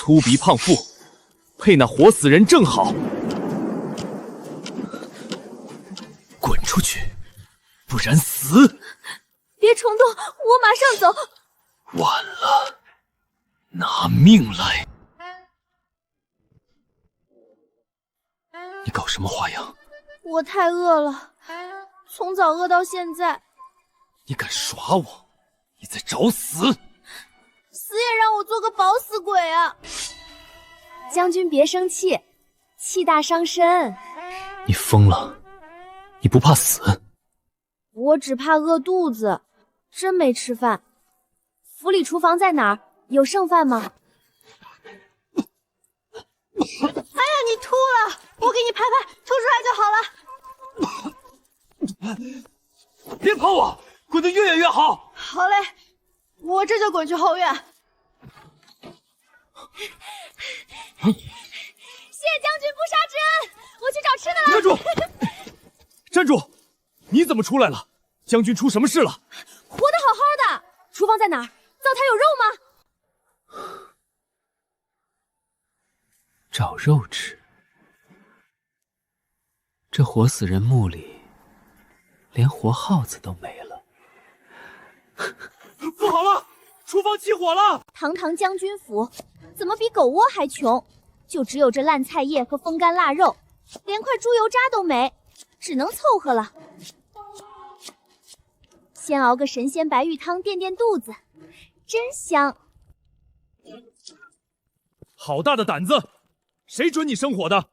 粗鄙胖妇，配那活死人正好。滚出去，不然死！别冲动，我马上走。晚了，拿命来！你搞什么花样？我太饿了，从早饿到现在。你敢耍我？你在找死！死也让我做个饱死鬼啊！将军别生气，气大伤身。你疯了？你不怕死？我只怕饿肚子，真没吃饭。府里厨房在哪儿？有剩饭吗？哎呀，你吐了，我给你拍拍，吐出来就好了。别跑我，滚得越远越好。好嘞，我这就滚去后院。谢将军不杀之恩，我去找吃的了。站住！站住！你怎么出来了？将军出什么事了？活得好好的，厨房在哪儿？灶台有肉吗？找肉吃。这活死人墓里，连活耗子都没了。不好了，厨房起火了！堂堂将军府，怎么比狗窝还穷？就只有这烂菜叶和风干腊肉，连块猪油渣都没，只能凑合了。先熬个神仙白玉汤垫垫肚子，真香。好大的胆子！谁准你生火的？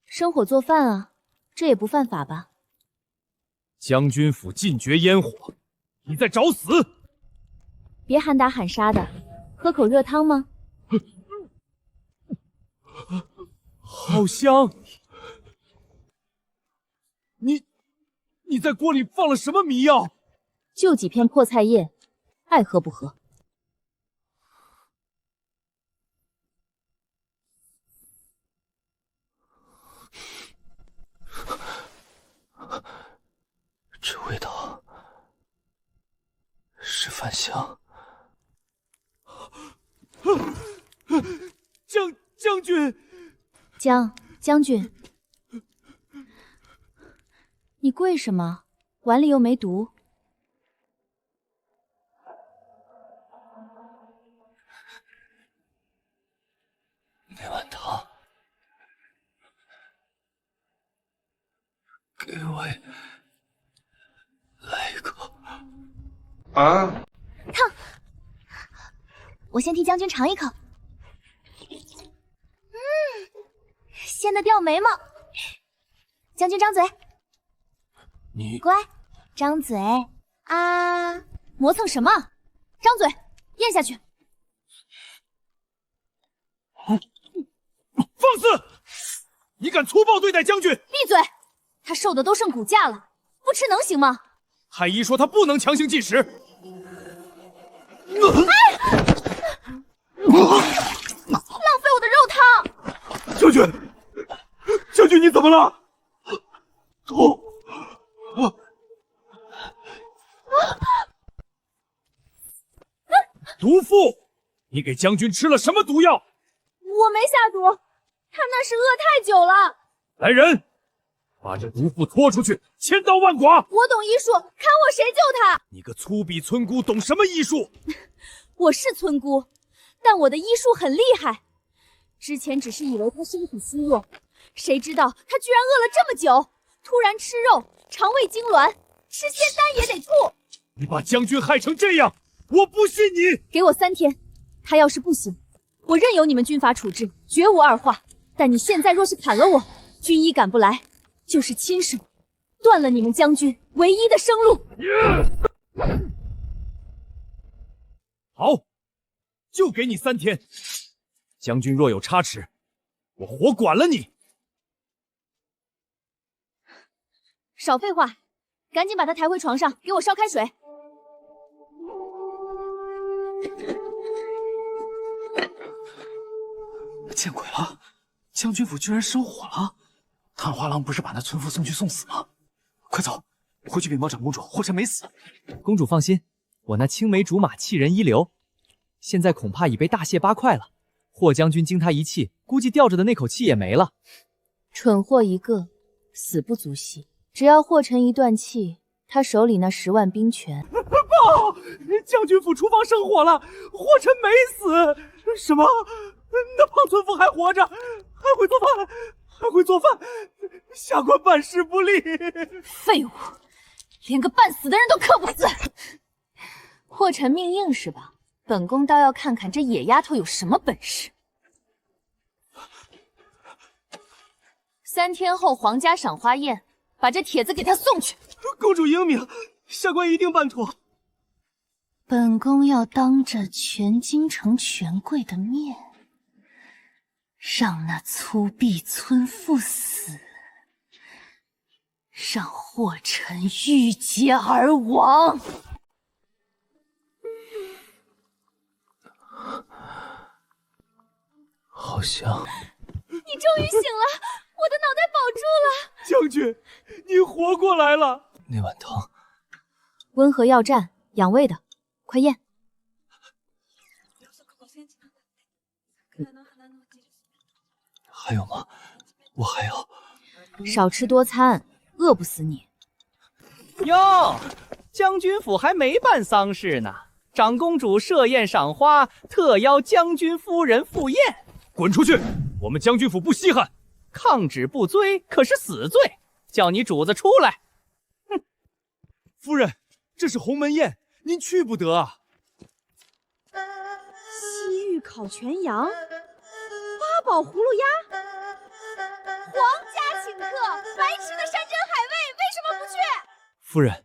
生火做饭啊，这也不犯法吧？将军府禁绝烟火，你在找死！别喊打喊杀的，喝口热汤吗？好香！你在锅里放了什么迷药？就几片破菜叶，爱喝不喝。这味道是饭香。将军，将军，你跪什么？碗里又没毒。那碗汤，给我来一口。啊！烫！我先替将军尝一口。鲜的掉眉毛。将军张嘴。你乖，张嘴啊！磨蹭什么？张嘴，咽下去。放肆！你敢粗暴对待将军！闭嘴！他瘦的都剩骨架了，不吃能行吗？太医说他不能强行进食。浪费我的肉汤！将军，你怎么了？毒妇，你给将军吃了什么毒药？我没下毒，他那是饿太久了。来人，把这毒妇拖出去，千刀万剐！我懂医术，看我谁救他！你个粗鄙村姑，懂什么医术？我是村姑，但我的医术很厉害。之前只是以为他身体虚弱，谁知道他居然饿了这么久，突然吃肉，肠胃痉挛，吃仙丹也得吐。你把将军害成这样，我不信你！给我3天，他要是不行，我任由你们军法处置，绝无二话。但你现在若是砍了我，军医赶不来，就是亲手断了你们将军唯一的生路。好，就给你3天。将军若有差池，我活剐了你！少废话，赶紧把他抬回床上，给我烧开水。见鬼了！将军府居然生火了！探花郎不是把那村妇送去送死吗？快走，回去禀报长公主，霍晨没死。公主放心，我那青梅竹马，弃人一流。现在恐怕已被大卸八块了。霍将军经他一气，估计吊着的那口气也没了。蠢货一个，死不足惜。只要霍晨一断气，他手里那10万兵权……报！将军府厨房生火了，霍晨没死。什么？那胖村夫还活着，还会做饭，还会做饭。下官办事不力。废物，连个半死的人都克不死。霍晨命硬是吧？本宫倒要看看这野丫头有什么本事。3天后皇家赏花宴，把这帖子给他送去。公主英明，下官一定办妥。本宫要当着全京城权贵的面，让那粗鄙村妇死，让霍晨郁结而亡。好香！你终于醒了，我的脑袋保住了。将军，你活过来了。那碗汤，温和药膳，养胃的，快咽。还有吗？我还要。少吃多餐，饿不死你。哟，将军府还没办丧事呢，长公主设宴赏花，特邀将军夫人赴宴。滚出去！我们将军府不稀罕。抗旨不遵可是死罪，叫你主子出来。哼，夫人，这是鸿门宴，您去不得啊。西域烤全羊，八宝葫芦鸭，皇家请客，白吃的山珍海味，为什么不去？夫人，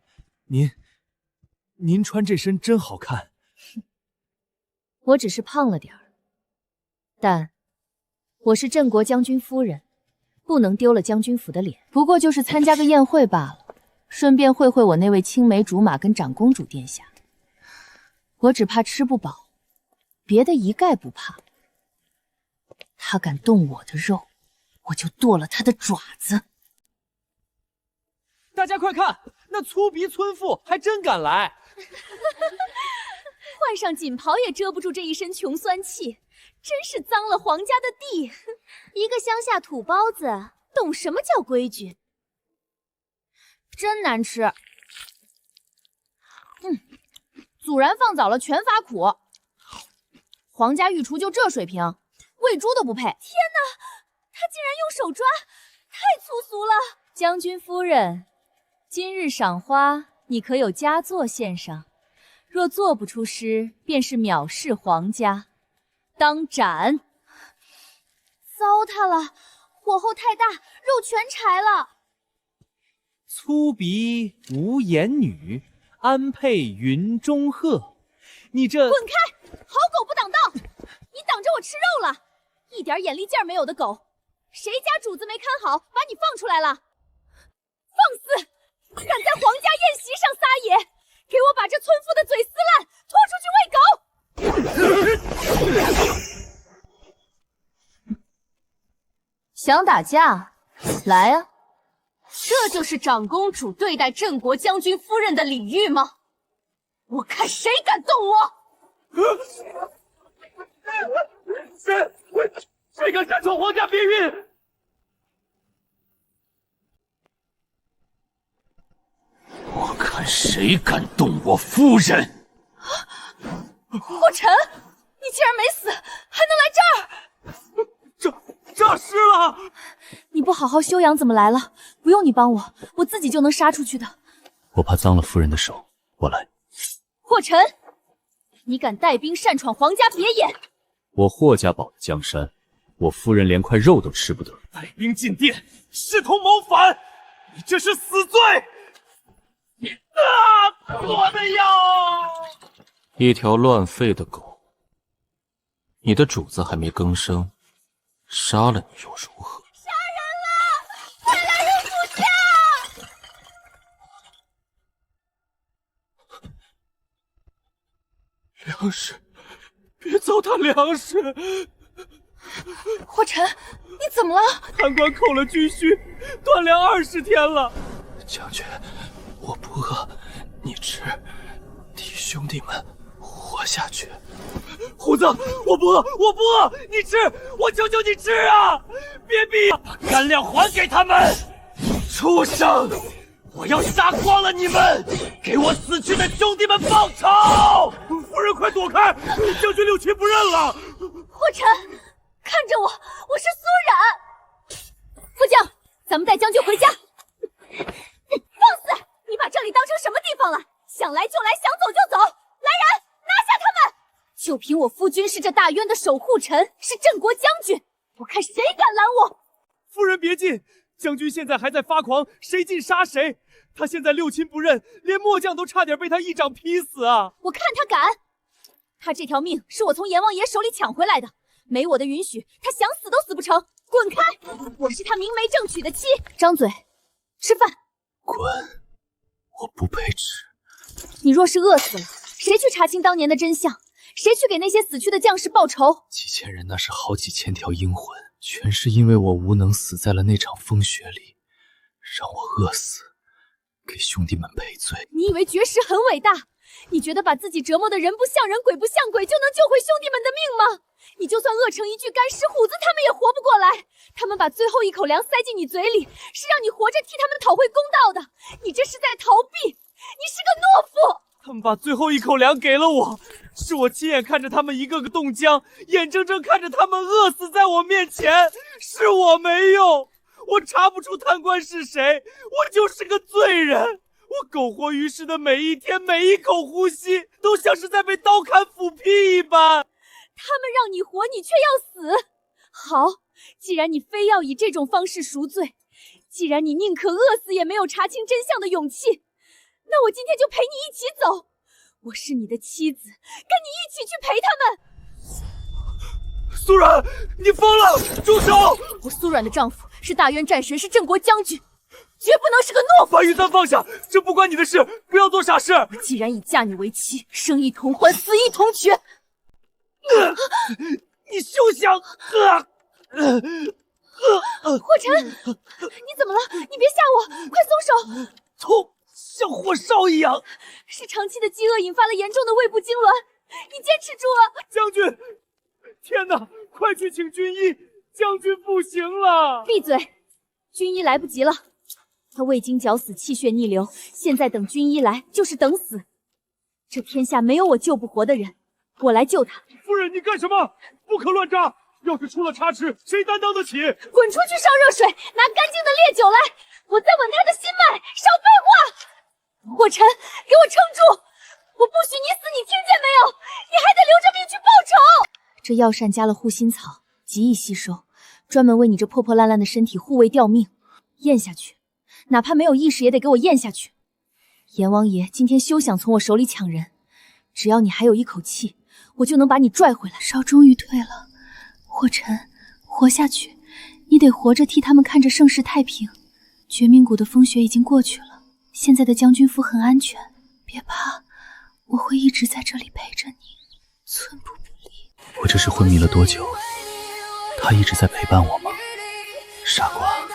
您穿这身真好看。我只是胖了点儿，但我是镇国将军夫人，不能丢了将军府的脸。不过就是参加个宴会罢了，顺便会会我那位青梅竹马跟长公主殿下。我只怕吃不饱，别的一概不怕。他敢动我的肉，我就剁了他的爪子。大家快看，那粗鄙村妇还真敢来。换上锦袍也遮不住这一身穷酸气，真是脏了皇家的地。一个乡下土包子，懂什么叫规矩？真难吃。祖然放早了全发苦。皇家御厨就这水平，喂猪都不配。天哪，他竟然用手抓，太粗俗了。将军夫人，今日赏花，你可有佳作献上？若做不出诗，便是藐视皇家，当斩。糟蹋了，火候太大，肉全柴了。粗鄙无言女，安配云中鹤。你这……滚开！好狗不挡道！你挡着我吃肉了，一点眼力劲儿没有的狗！谁家主子没看好，把你放出来了？放肆！敢在皇家宴席上撒野！给我把这村妇的嘴撕烂，拖出去喂狗！想打架？来啊！这就是长公主对待镇国将军夫人的礼遇吗？我看谁敢动我！谁敢擅闯皇家别院？我看谁敢动我夫人！霍晨，你竟然没死，还能来这儿！诈尸了！你不好好休养怎么来了？不用你帮我，我自己就能杀出去的。我怕脏了夫人的手，我来。霍晨，你敢带兵擅闯皇家别野？我霍家保的江山，我夫人连块肉都吃不得。带兵进殿，视同谋反，你这是死罪！我的腰！一条乱吠的狗，你的主子还没更生，杀了你又如何？杀人了！快来人扶驾！粮食，别糟蹋粮食！霍晨，你怎么了？贪官扣了军需，断粮20天了。将军，我不饿，你吃。弟兄弟们活活下去。虎子，我不饿，我不饿，你吃，我求求你吃啊！别逼，把干粮还给他们！畜生！我要杀光了你们，给我死去的兄弟们报仇！夫人，快躲开！将军六亲不认了！霍尘，看着我，我是苏冉。副将，咱们带将军回家。放肆！你把这里当成什么地方了？想来就来，想走就走！来人，拿下他们！就凭我夫君是这大渊的守护臣，是镇国将军，我看谁敢拦我！夫人别进，将军现在还在发狂，谁进杀谁。他现在六亲不认，连末将都差点被他一掌劈死啊！我看他敢！他这条命是我从阎王爷手里抢回来的，没我的允许，他想死都死不成！滚开！我是他明媒正娶的妻。张嘴，吃饭。滚！我不配吃。你若是饿死了，谁去查清当年的真相？谁去给那些死去的将士报仇？几千人那是好几千条阴魂，全是因为我无能死在了那场风雪里，让我饿死，给兄弟们赔罪。你以为绝食很伟大？你觉得把自己折磨的人不像人鬼不像鬼就能救回兄弟们的命吗？你就算饿成一具干尸，虎子他们也活不过来。他们把最后一口粮塞进你嘴里，是让你活着替他们讨回公道的。你这是在逃避，你是个懦夫。他们把最后一口粮给了我，是我亲眼看着他们一个个冻僵，眼睁睁看着他们饿死在我面前，是我没用，我查不出贪官是谁，我就是个罪人。我苟活于世的每一天，每一口呼吸，都像是在被刀砍斧劈一般。他们让你活，你却要死。好，既然你非要以这种方式赎罪，既然你宁可饿死也没有查清真相的勇气，那我今天就陪你一起走。我是你的妻子，跟你一起去陪他们。苏冉，你疯了！住手！我苏冉的丈夫是大渊战神，是镇国将军，绝不能是个懦夫。把玉簪放下，这不关你的事，不要做傻事。既然已嫁你为妻，生一同欢，死一同绝。你休想！霍尘，你怎么了？你别吓我，快松手！痛，像火烧一样。是长期的饥饿引发了严重的胃部痉挛，你坚持住啊！将军，天哪，快去请军医，将军不行了！闭嘴，军医来不及了，他胃经绞死，气血逆流，现在等军医来就是等死。这天下没有我救不活的人，我来救他。夫人，你干什么？不可乱扎！要是出了差池，谁担当得起？滚出去烧热水，拿干净的烈酒来，我在吻他的心脉。少废话！霍尘，给我撑住！我不许你死，你听见没有？你还得留着命去报仇！这药膳加了护心草，极易吸收，专门为你这破破烂烂的身体护卫吊命。咽下去，哪怕没有意识也得给我咽下去。阎王爷今天休想从我手里抢人，只要你还有一口气，我就能把你拽回来。烧终于退了，霍尘，活下去，你得活着替他们看着盛世太平。绝命谷的风雪已经过去了，现在的将军府很安全，别怕，我会一直在这里陪着你，寸步不离。我这是昏迷了多久？他一直在陪伴我吗？傻瓜，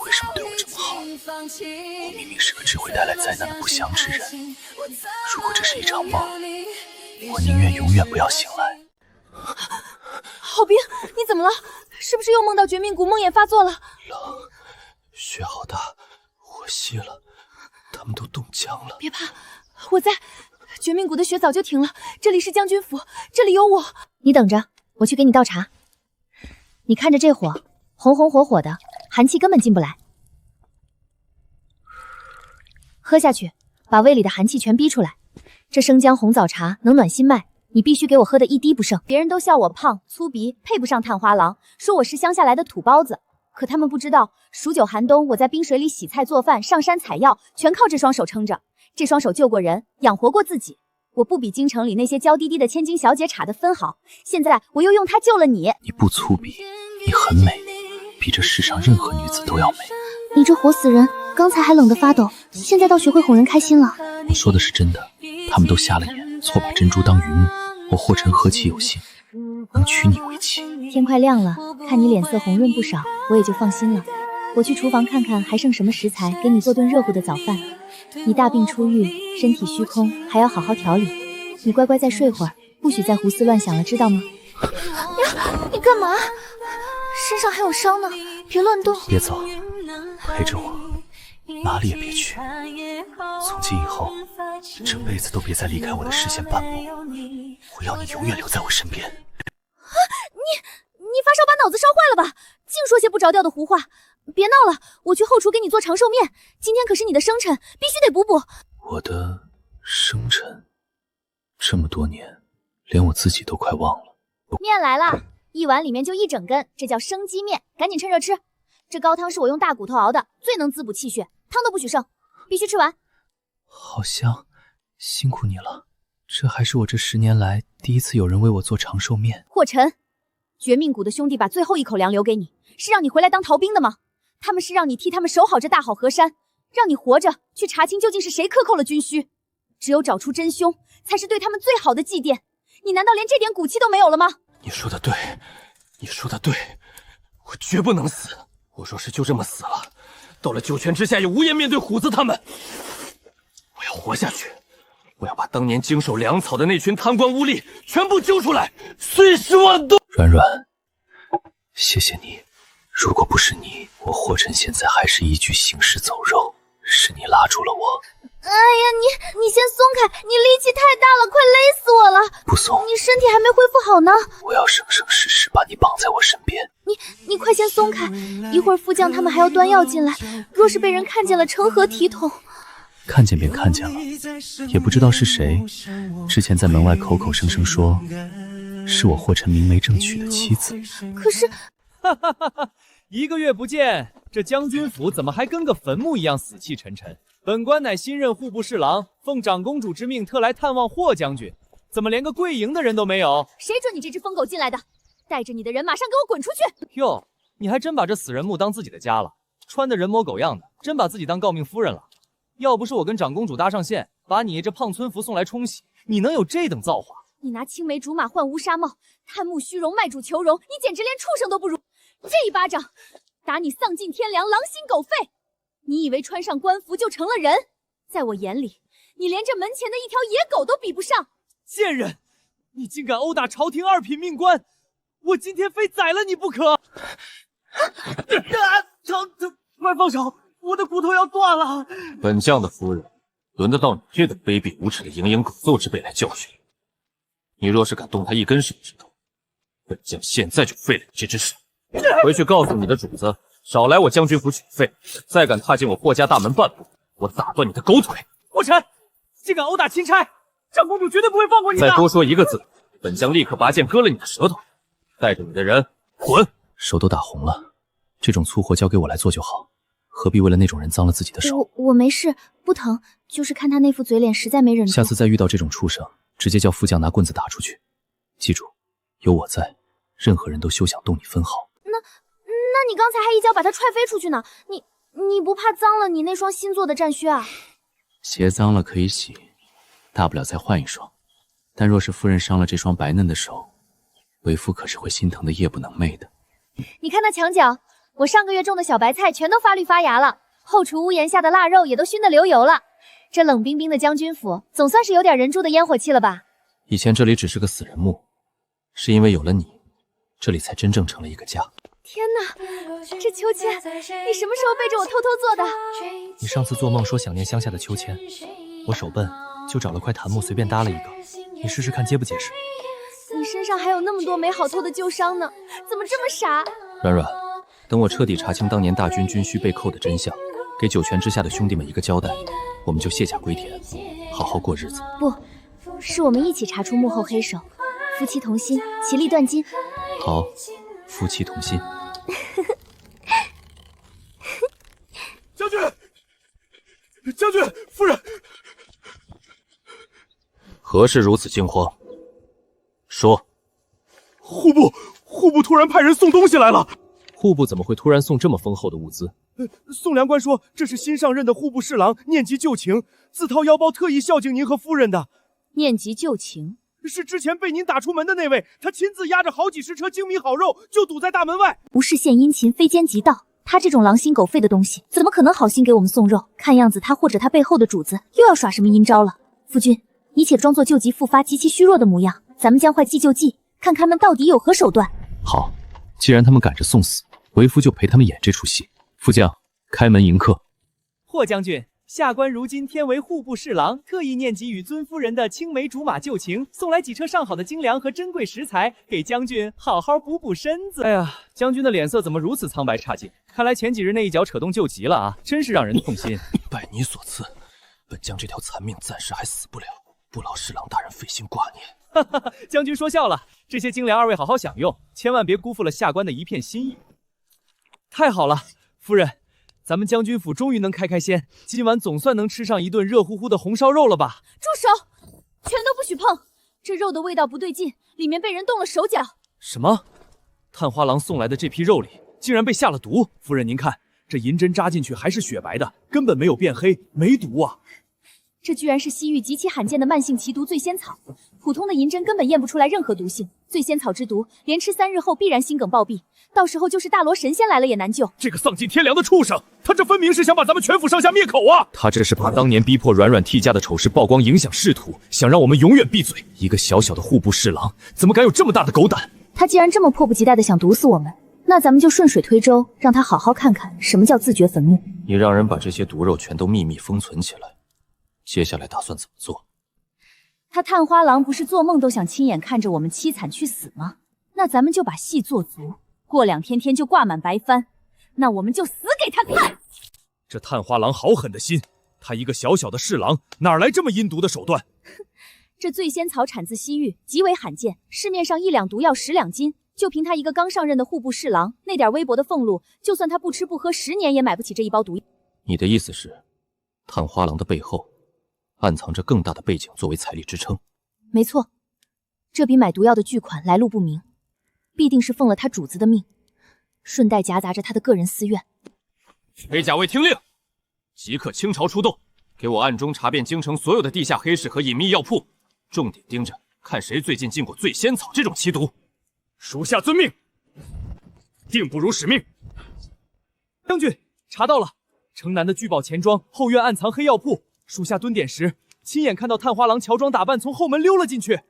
为什么对我这么好？我明明是个只会带来灾难的不祥之人。如果这是一场梦，我宁愿永远不要醒来。郝冰，你怎么了？是不是又梦到绝命谷，梦魇发作了？冷，雪好大，我吸了，他们都冻僵了。别怕，我在。绝命谷的雪早就停了，这里是将军府，这里有我。你等着，我去给你倒茶。你看着这火，红红火火的，寒气根本进不来。喝下去，把胃里的寒气全逼出来。这生姜红枣茶能暖心脉，你必须给我喝的一滴不剩。别人都笑我胖粗鼻，配不上探花郎，说我是乡下来的土包子。可他们不知道，数九寒冬，我在冰水里洗菜做饭，上山采药，全靠这双手撑着。这双手救过人，养活过自己。我不比京城里那些娇滴滴的千金小姐差得分毫。现在我又用它救了你。你不粗鄙，你很美，比这世上任何女子都要美。你这活死人，刚才还冷得发抖，现在倒学会哄人开心了。我说的是真的，他们都瞎了眼，错把珍珠当榆木。我霍尘何其有幸，能娶你为妻。天快亮了，看你脸色红润不少，我也就放心了。我去厨房看看还剩什么食材，给你做顿热乎的早饭。你大病初愈，身体虚空，还要好好调理。你乖乖再睡会儿，不许再胡思乱想了，知道吗？你干嘛？身上还有伤呢，别乱动。别走，陪着我，哪里也别去。从今以后，这辈子都别再离开我的视线半步。我要你永远留在我身边。你发烧把脑子烧坏了吧？净说些不着调的胡话！别闹了，我去后厨给你做长寿面。今天可是你的生辰，必须得补补。我的生辰，这么多年，连我自己都快忘了。面来了，一碗里面就1整根，这叫生鸡面，赶紧趁热吃。这高汤是我用大骨头熬的，最能滋补气血，汤都不许剩，必须吃完。好香，辛苦你了。这还是我这10年来第一次有人为我做长寿面。霍晨，绝命谷的兄弟把最后一口粮留给你，是让你回来当逃兵的吗？他们是让你替他们守好这大好河山，让你活着去查清究竟是谁克扣了军需。只有找出真凶，才是对他们最好的祭奠。你难道连这点骨气都没有了吗？你说的对，你说的对，我绝不能死。我若是就这么死了，到了九泉之下也无颜面对虎子他们。我要活下去，我要把当年经手粮草的那群贪官污吏全部揪出来，碎尸万段。软软，谢谢你。如果不是你，我霍晨现在还是一具行尸走肉。是你拉住了我。哎呀，你先松开，你力气太大了，快勒死我了！不松，你身体还没恢复好呢。我要生生世世把你绑在我身边。你快先松开，一会儿副将他们还要端药进来，若是被人看见了，成何体统？看见便看见了，也不知道是谁，之前在门外口口声声说是我霍晨明媒正娶的妻子。可是，1个月不见，这将军府怎么还跟个坟墓一样死气沉沉？本官乃新任户部侍郎，奉长公主之命特来探望霍将军，怎么连个跪迎的人都没有？谁准你这只疯狗进来的？带着你的人马上给我滚出去！哟，你还真把这死人墓当自己的家了，穿的人模狗样的，真把自己当诰命夫人了。要不是我跟长公主搭上线，把你这胖村服送来冲洗，你能有这等造化？你拿青梅竹马换乌纱帽，贪慕虚荣，卖主求荣，你简直连畜生都不如！这一巴掌打你丧尽天良，狼心狗肺！你以为穿上官服就成了人？在我眼里，你连这门前的一条野狗都比不上！贱人，你竟敢殴打朝廷2品命官，我今天非宰了你不可！快放手！我的骨头要断了！本将的夫人，轮得到你这等卑鄙无耻的蝇营狗叟之辈来教训你？若是敢动他一根手指头，本将现在就废了你这只手！回去告诉你的主子，少来我将军府取费，再敢踏进我霍家大门半步，我打断你的狗腿！霍晨，竟敢殴打钦差，长公主绝对不会放过你的！再多说1个字，本将立刻拔剑割了你的舌头！带着你的人滚！手都打红了，这种粗活交给我来做就好，何必为了那种人脏了自己的手？我没事，不疼，就是看他那副嘴脸，实在没忍住。下次再遇到这种畜生，直接叫副将拿棍子打出去。记住，有我在，任何人都休想动你分毫。那你刚才还一脚把他踹飞出去呢，你不怕脏了你那双新做的战靴啊？鞋脏了可以洗，大不了再换一双。但若是夫人伤了这双白嫩的手，为夫可是会心疼的夜不能寐的。你看那墙角，我上个月种的小白菜全都发绿发芽了，后厨屋檐下的腊肉也都熏得流油了。这冷冰冰的将军府，总算是有点人住的烟火气了吧？以前这里只是个死人墓，是因为有了你，这里才真正成了一个家。天哪，这秋千你什么时候背着我偷偷做的？你上次做梦说想念乡下的秋千，我手笨，就找了块檀木随便搭了一个，你试试看结不结实？你身上还有那么多没好透的旧伤呢，怎么这么傻？软软，等我彻底查清当年大军军需被扣的真相，给九泉之下的兄弟们一个交代，我们就卸甲归田，好好过日子。不，是我们一起查出幕后黑手，夫妻同心，其利断金。好，夫妻同心。将军，夫人，何事如此惊慌？说。户部突然派人送东西来了。户部怎么会突然送这么丰厚的物资？宋良官说这是新上任的户部侍郎念及旧情，自掏腰包特意孝敬您和夫人的。念及旧情，是之前被您打出门的那位，他亲自押着好几10车精米好肉就堵在大门外。不是献殷勤，非奸即盗。他这种狼心狗肺的东西，怎么可能好心给我们送肉？看样子他或者他背后的主子又要耍什么阴招了。夫君，你且装作旧疾复发、极其虚弱的模样，咱们将坏计就计，看他们到底有何手段。好，既然他们赶着送死，为夫就陪他们演这出戏。副将，开门迎客。霍将军，下官如今天为户部侍郎，特意念及与尊夫人的青梅竹马旧情，送来几车上好的精粮和珍贵食材，给将军好好补补身子。哎呀，将军的脸色怎么如此苍白差劲？看来前几日那一脚扯动旧疾了啊，真是让人痛心。拜你所赐，本将这条残命暂时还死不了，不劳侍郎大人费心挂念。哈哈，将军说笑了，这些精粮二位好好享用，千万别辜负了下官的一片心意。太好了，夫人。咱们将军府终于能开先，今晚总算能吃上一顿热乎乎的红烧肉了吧？住手！全都不许碰！这肉的味道不对劲，里面被人动了手脚。什么？探花郎送来的这批肉里竟然被下了毒？夫人您看，这银针扎进去还是雪白的，根本没有变黑，没毒啊！这居然是西域极其罕见的慢性奇毒醉仙草，普通的银针根本验不出来任何毒性。醉仙草之毒，连吃3日后必然心梗暴毙，到时候就是大罗神仙来了也难救。这个丧尽天良的畜生，他这分明是想把咱们全府上下灭口啊！他这是怕当年逼迫软软替家的丑事曝光，影响仕途，想让我们永远闭嘴。一个小小的户部侍郎，怎么敢有这么大的狗胆？他既然这么迫不及待的想毒死我们，那咱们就顺水推舟，让他好好看看什么叫自掘坟墓。你让人把这些毒肉全都秘密封存起来。接下来打算怎么做？他探花郎不是做梦都想亲眼看着我们凄惨去死吗？那咱们就把戏做足，过2天天就挂满白帆，那我们就死给他看。这探花郎好狠的心，他一个小小的侍郎，哪来这么阴毒的手段？这醉仙草产自西域，极为罕见，市面上1两毒药10两金。就凭他一个刚上任的户部侍郎，那点微薄的俸禄，就算他不吃不喝10年也买不起这一包毒药。你的意思是，探花郎的背后暗藏着更大的背景作为财力支撑？没错，这笔买毒药的巨款来路不明，必定是奉了他主子的命，顺带夹杂着他的个人私怨。裴甲卫听令，即刻倾巢出动，给我暗中查遍京城所有的地下黑市和隐秘药铺，重点盯着看谁最近进过醉仙草这种奇毒。属下遵命，定不辱使命。将军，查到了，城南的聚宝钱庄后院暗藏黑药铺，属下蹲点时亲眼看到探花郎乔装打扮从后门溜了进去。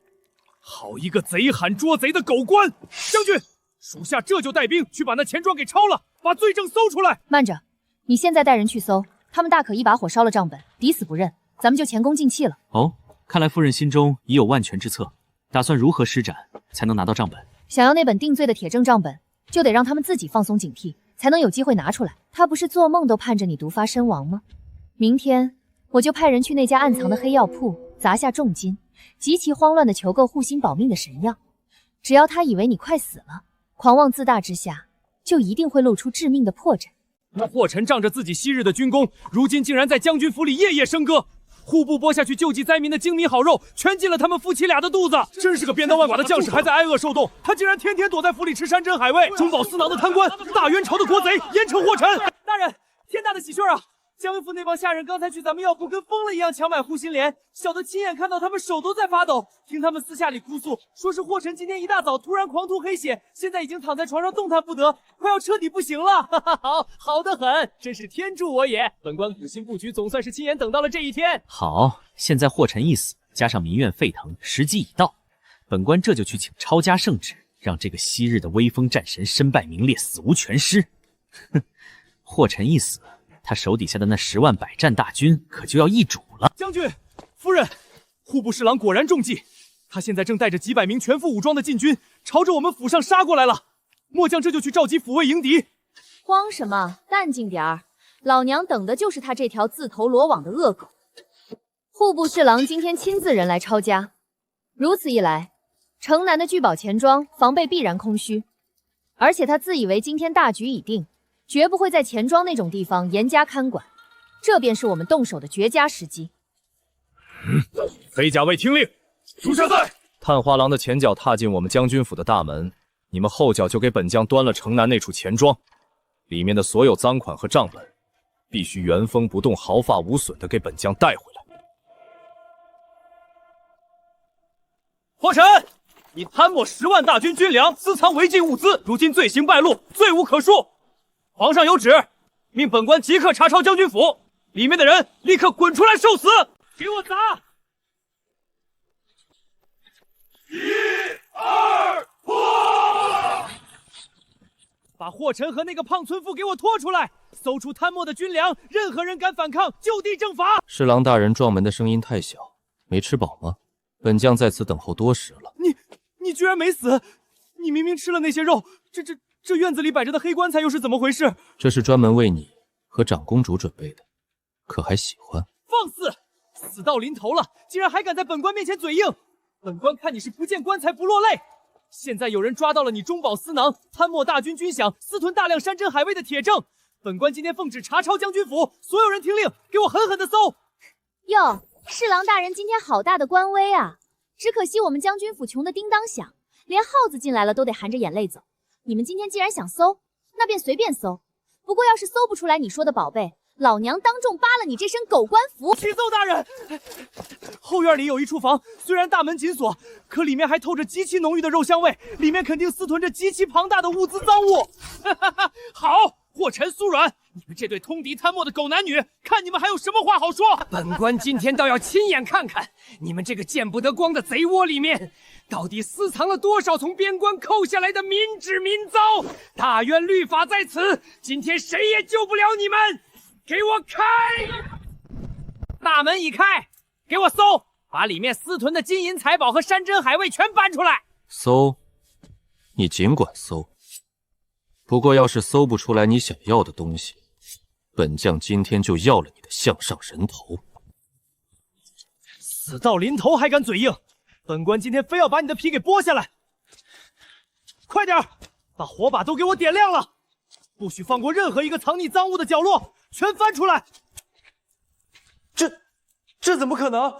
好一个贼喊捉贼的狗官！将军，属下这就带兵去把那钱庄给抄了，把罪证搜出来。慢着，你现在带人去搜，他们大可一把火烧了账本，抵死不认，咱们就前功尽弃了。哦，看来夫人心中已有万全之策，打算如何施展才能拿到账本？想要那本定罪的铁证账本，就得让他们自己放松警惕，才能有机会拿出来。他不是做梦都盼着你毒发身亡吗？明天我就派人去那家暗藏的黑药铺，砸下重金，极其慌乱的求购护心保命的神药。只要他以为你快死了，狂妄自大之下，就一定会露出致命的破绽。那霍臣仗着自己昔日的军功，如今竟然在将军府里夜夜笙歌。户部拨下去救济灾民的精米好肉，全进了他们夫妻俩的肚子。真是个鞭刀万剐的将士，还在挨饿受冻。他竟然天天躲在府里吃山珍海味。中饱私囊的贪官，大元朝的国贼，严惩霍臣。大人，天大的喜讯啊！将军府那帮下人刚才去咱们药铺，跟疯了一样抢买护心莲，小的亲眼看到他们手都在发抖。听他们私下里哭诉，说是霍臣今天一大早突然狂吐黑血，现在已经躺在床上动弹不得，快要彻底不行了。哈哈，好得很，真是天助我也！本官苦心布局，总算是亲眼等到了这一天。好，现在霍臣一死，加上民怨沸腾，时机已到，本官这就去请抄家圣旨，让这个昔日的威风战神身败名裂，死无全尸。哼，霍臣一死，他手底下的那10万百战大军可就要易主了。将军，夫人，户部侍郎果然中计，他现在正带着几百名全副武装的禁军，朝着我们府上杀过来了。末将这就去召集府卫迎敌。慌什么？淡静点儿，老娘等的就是他这条自投罗网的恶狗。户部侍郎今天亲自人来抄家，如此一来，城南的聚宝钱庄防备必然空虚，而且他自以为今天大局已定，绝不会在钱庄那种地方严加看管，这便是我们动手的绝佳时机。裴甲卫听令，属下在。探花郎的前脚踏进我们将军府的大门，你们后脚就给本将端了城南那处钱庄，里面的所有赃款和账本，必须原封不动、毫发无损的给本将带回来。霍臣，你贪没10万大军军粮，私藏违禁物资，如今罪行败露，罪无可恕。皇上有旨，命本官即刻查抄将军府，里面的人立刻滚出来受死！给我砸！把霍尘和那个胖村妇给我拖出来，搜出贪墨的军粮，任何人敢反抗，就地正法。侍郎大人撞门的声音太小，没吃饱吗？本将在此等候多时了。你居然没死！你明明吃了那些肉，这院子里摆着的黑棺材又是怎么回事？这是专门为你和长公主准备的，可还喜欢？放肆！死到临头了，竟然还敢在本官面前嘴硬！本官看你是不见棺材不落泪。现在有人抓到了你中饱私囊、贪墨大军军饷、私吞大量山珍海味的铁证。本官今天奉旨查抄将军府，所有人听令，给我狠狠的搜！哟，侍郎大人今天好大的官威啊！只可惜我们将军府穷得叮当响，连耗子进来了都得含着眼泪走。你们今天既然想搜，那便随便搜。不过要是搜不出来你说的宝贝，老娘当众扒了你这身狗官服！启奏大人，后院里有一处房，虽然大门紧锁，可里面还透着极其浓郁的肉香味，里面肯定私囤着极其庞大的物资赃物。好，霍尘、苏软，你们这对通敌贪墨的狗男女，看你们还有什么话好说！本官今天倒要亲眼看看你们这个见不得光的贼窝里面，到底私藏了多少从边关扣下来的民脂民膏。大渊律法在此，今天谁也救不了你们！给我开！大门已开，给我搜，把里面私囤的金银财宝和山珍海味全搬出来。搜，你尽管搜。不过要是搜不出来你想要的东西，本将今天就要了你的项上人头。死到临头还敢嘴硬，本官今天非要把你的皮给剥下来！快点，把火把都给我点亮了，不许放过任何一个藏匿赃物的角落，全翻出来！这怎么可能？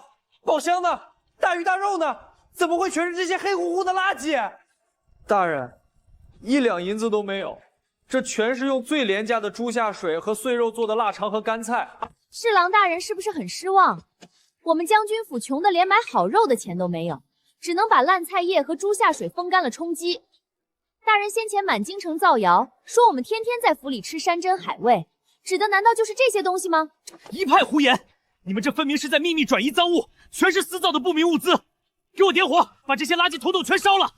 宝箱呢？大鱼大肉呢？怎么会全是这些黑乎乎的垃圾？大人，1两银子都没有，这全是用最廉价的猪下水和碎肉做的腊肠和干菜。侍郎大人是不是很失望？我们将军府穷得连买好肉的钱都没有，只能把烂菜叶和猪下水风干了充饥。大人先前满京城造谣，说我们天天在府里吃山珍海味，指的难道就是这些东西吗？一派胡言！你们这分明是在秘密转移赃物，全是私造的不明物资！给我点火，把这些垃圾统统全烧了！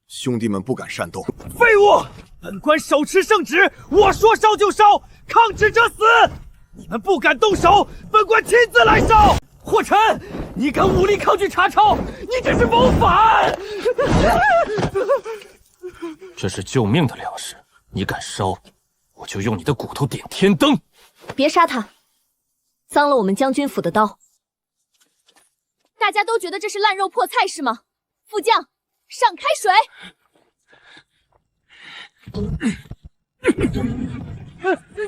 兄弟们不敢擅动。废物！本官手持圣旨，我说烧就烧，抗旨者死！你们不敢动手，本官亲自来烧！霍尘，你敢武力抗拒查抄，你这是谋反！这是救命的粮食，你敢烧，我就用你的骨头点天灯！别杀他，脏了我们将军府的刀。大家都觉得这是烂肉破菜是吗？副将，上开水！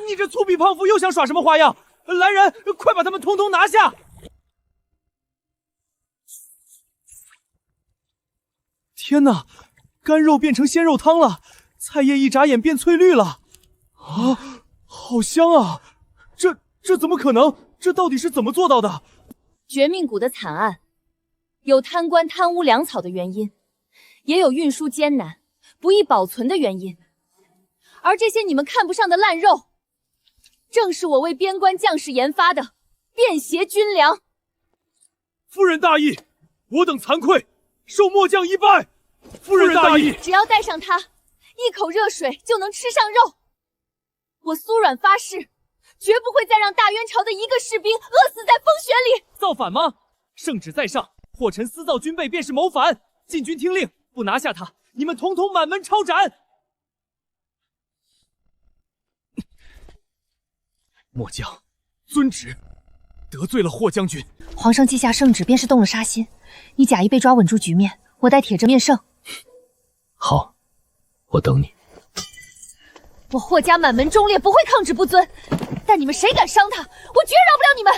你这粗鄙胖妇又想耍什么花样？来人，快把他们统统拿下！天哪，干肉变成鲜肉汤了，菜叶一眨眼变翠绿了。啊，好香啊！这怎么可能？这到底是怎么做到的？绝命谷的惨案，有贪官贪污粮草的原因，也有运输艰难、不易保存的原因。而这些你们看不上的烂肉，正是我为边关将士研发的便携军粮。夫人大义，我等惭愧，受末将一拜。夫人大义，只要带上它，一口热水就能吃上肉。我苏软发誓，绝不会再让大渊朝的一个士兵饿死在风雪里。造反吗？圣旨在上，霍尘私造军备便是谋反。禁军听令，不拿下他，你们统统满门抄斩。末将遵旨，得罪了霍将军。皇上记下圣旨，便是动了杀心。你假意被抓，稳住局面，我待铁证面圣。好，我等你。我霍家满门忠烈，不会抗旨不遵，但你们谁敢伤他，我绝饶不了你们！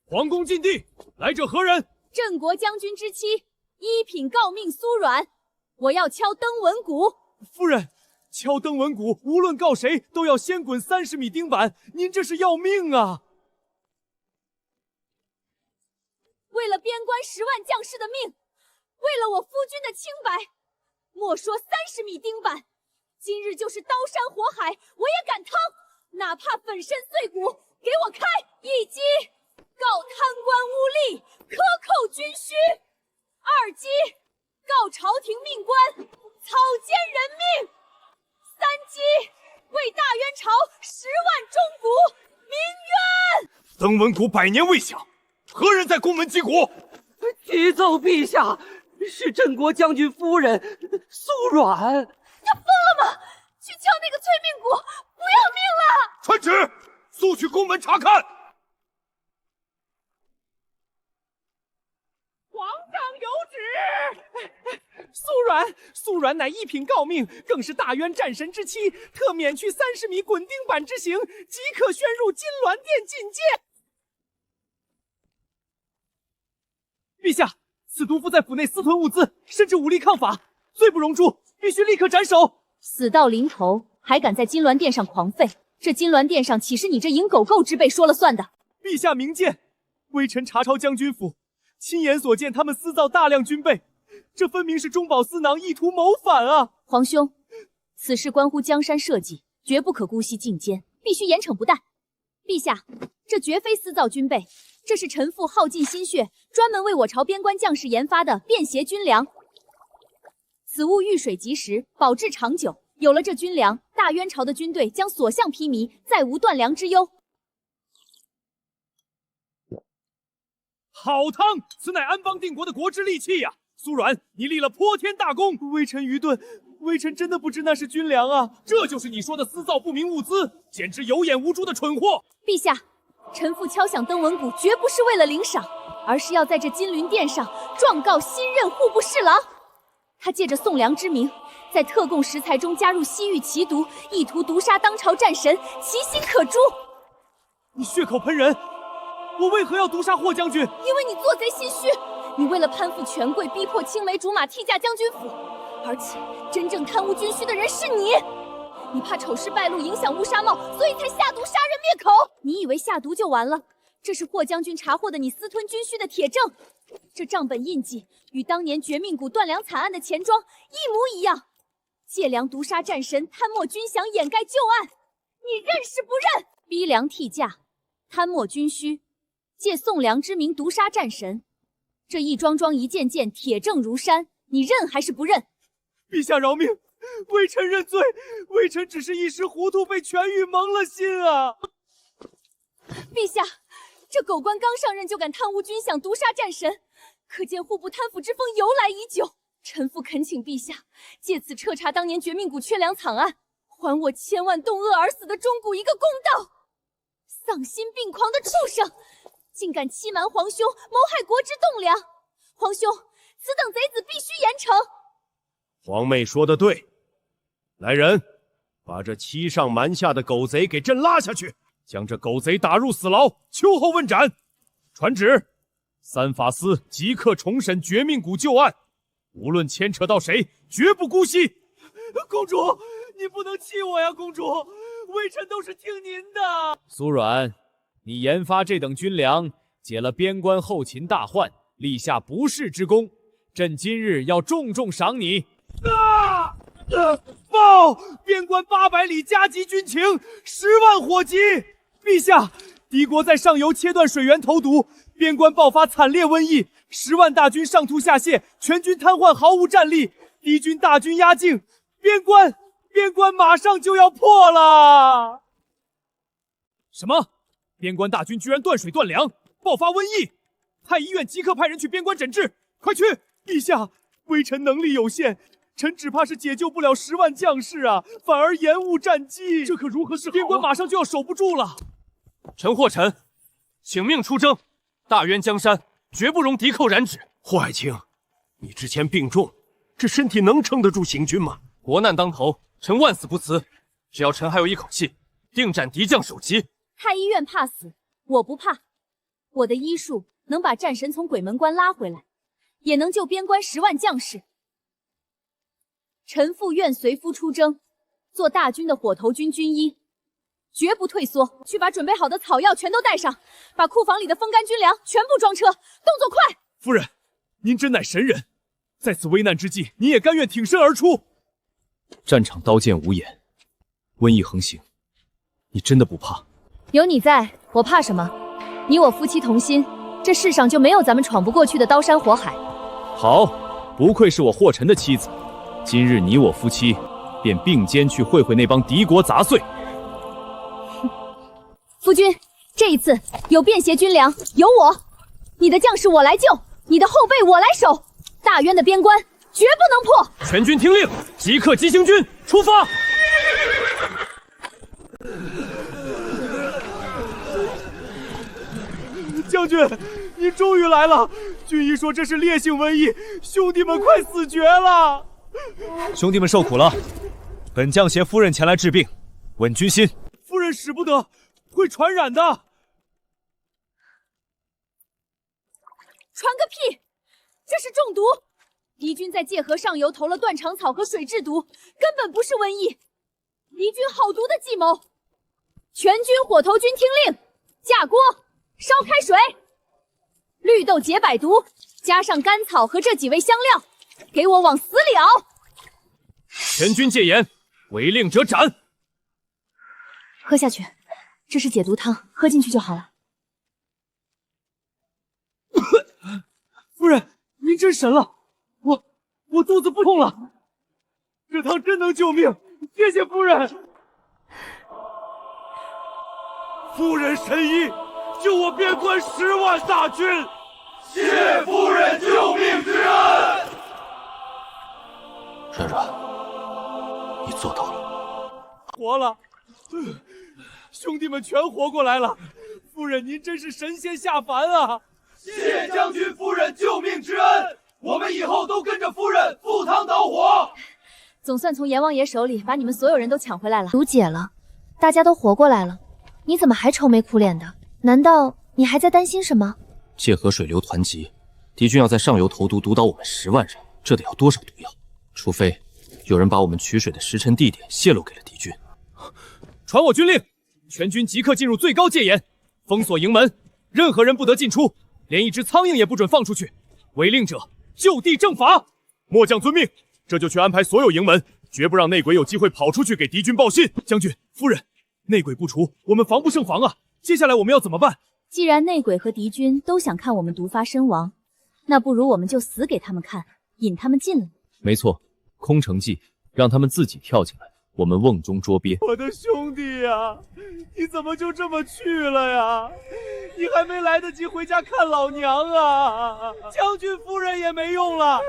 皇宫禁地，来者何人？镇国将军之妻，一品诰命苏软，我要敲登文鼓。夫人，敲登文鼓，无论告谁，都要先滚30米钉板，您这是要命啊！为了边关10万将士的命，为了我夫君的清白，莫说30米钉板，今日就是刀山火海，我也敢趟，哪怕粉身碎骨，给我开！一击告贪官污吏，克扣军需；二击告告朝廷命官，草菅人命。三击，为大渊朝10万钟鼓鸣冤。登文谷100年未响，何人在宫门击鼓？启奏陛下，是镇国将军夫人苏阮。他疯了吗？去敲那个催命鼓，不要命了！传旨，速去宫门查看。皇上有旨。苏阮乃一品诰命，更是大渊战神之妻，特免去30米滚钉板之刑，即可宣入金銮殿觐见。陛下，此毒妇在府内私吞物资，甚至武力抗法，罪不容诛，必须立刻斩首。死到临头，还敢在金銮殿上狂吠？这金銮殿上岂是你这淫狗狗之辈说了算的？陛下明鉴，微臣查抄将军府，亲眼所见他们私造大量军备，这分明是中饱私囊，意图谋反啊！皇兄，此事关乎江山社稷，绝不可姑息进谏，必须严惩不贷。陛下，这绝非私造军备，这是臣父耗尽心血，专门为我朝边关将士研发的便携军粮。此物遇水即食，保质长久。有了这军粮，大渊朝的军队将所向披靡，再无断粮之忧。好汤，此乃安邦定国的国之利器呀！苏阮，你立了颇天大功。微臣愚钝，微臣真的不知那是军粮啊！这就是你说的私造不明物资，简直有眼无珠的蠢货！陛下，臣父敲响登文鼓，绝不是为了领赏，而是要在这金銮殿上状告新任户部侍郎。他借着送粮之名，在特供食材中加入西域奇毒，意图毒杀当朝战神，其心可诛。你血口喷人！我为何要毒杀霍将军？因为你做贼心虚，你为了攀附权贵，逼迫青梅竹马替嫁将军府，而且真正贪污军需的人是你。你怕丑事败露，影响乌纱帽，所以才下毒杀人灭口。你以为下毒就完了？这是霍将军查获的你私吞军需的铁证。这账本印记与当年绝命谷断粮惨案的钱庄一模一样，借粮毒杀战神，贪墨军饷，掩盖旧案，你认是不认？逼粮替嫁，贪墨军需，借送粮之名毒杀战神，这一桩桩一件件铁证如山，你认还是不认？陛下饶命，微臣认罪，微臣只是一时糊涂，被权欲蒙了心啊！陛下，这狗官刚上任就敢贪污军饷，毒杀战神，可见户部贪腐之风由来已久。臣父恳请陛下借此彻查当年绝命谷缺粮惨案，还我千万冻饿而死的钟鼓一个公道。丧心病狂的畜生，竟敢欺瞒皇兄，谋害国之栋梁！皇兄，此等贼子必须严惩。皇妹说的对，来人，把这欺上瞒下的狗贼给朕拉下去，将这狗贼打入死牢，秋后问斩。传旨，三法司即刻重审绝命谷旧案，无论牵扯到谁，绝不姑息。公主，你不能气我呀，公主，微臣都是听您的。苏阮，你研发这等军粮，解了边关后勤大患，立下不世之功，朕今日要重重赏你。报！边关800里加急军情，10万火急。陛下，敌国在上游切断水源投毒，边关爆发惨烈瘟疫，10万大军上吐下泻，全军瘫痪，毫无战力。敌军大军压境，边关马上就要破了。什么？边关大军居然断水断粮，爆发瘟疫？太医院即刻派人去边关诊治，快去！陛下，微臣能力有限，臣只怕是解救不了10万将士啊，反而延误战机，这可如何是好？边关马上就要守不住了。陈霍臣，请命出征，大渊江山绝不容敌寇染指。霍爱卿，你之前病重，这身体能撑得住行军吗？国难当头，臣万死不辞。只要臣还有一口气，定斩敌将首级。太医院怕死，我不怕。我的医术能把战神从鬼门关拉回来，也能救边关10万将士。臣父愿随夫出征，做大军的火头军军医，绝不退缩。去把准备好的草药全都带上，把库房里的风干军粮全部装车，动作快！夫人，您真乃神人，在此危难之际，你也甘愿挺身而出。战场刀剑无眼，瘟疫横行，你真的不怕？有你在，我怕什么？你我夫妻同心，这世上就没有咱们闯不过去的刀山火海。好，不愧是我霍尘的妻子。今日你我夫妻便并肩去会会那帮敌国杂碎。夫君，这一次有便携军粮，有我，你的将士我来救，你的后背我来守，大渊的边关绝不能破。全军听令，即刻急行军出发。将军，你终于来了！军医说这是烈性瘟疫，兄弟们快死绝了。兄弟们受苦了，本将携夫人前来治病，稳军心。夫人使不得，会传染的。传个屁！这是中毒。敌军在界河上游投了断肠草和水蛭毒，根本不是瘟疫。敌军好毒的计谋！全军火头军听令，架锅，烧开水，绿豆解百毒，加上甘草和这几味香料，给我往死里熬！全军戒严，违令者斩！喝下去，这是解毒汤，喝进去就好了。夫人，您真神了，我肚子不痛了，这汤真能救命，谢谢夫人。夫人神医，救我边关10万大军，谢夫人救命之恩。软软，你做到了，活了，兄弟们全活过来了，夫人您真是神仙下凡啊！谢将军夫人救命之恩，我们以后都跟着夫人赴汤蹈火。总算从阎王爷手里把你们所有人都抢回来了，毒解了，大家都活过来了，你怎么还愁眉苦脸的？难道你还在担心什么？界河水流团集，敌军要在上游投毒，毒倒我们10万人，这得要多少毒药？除非有人把我们取水的时辰地点泄露给了敌军。传我军令，全军即刻进入最高戒严，封锁营门，任何人不得进出，连一只苍蝇也不准放出去。违令者就地正法。末将遵命，这就去安排所有营门，绝不让内鬼有机会跑出去给敌军报信。将军夫人，内鬼不除，我们防不胜防啊！接下来我们要怎么办？既然内鬼和敌军都想看我们毒发身亡，那不如我们就死给他们看，引他们进来。没错，空城计，让他们自己跳进来，我们瓮中捉鳖。我的兄弟呀，你怎么就这么去了呀？你还没来得及回家看老娘啊！将军夫人也没用了，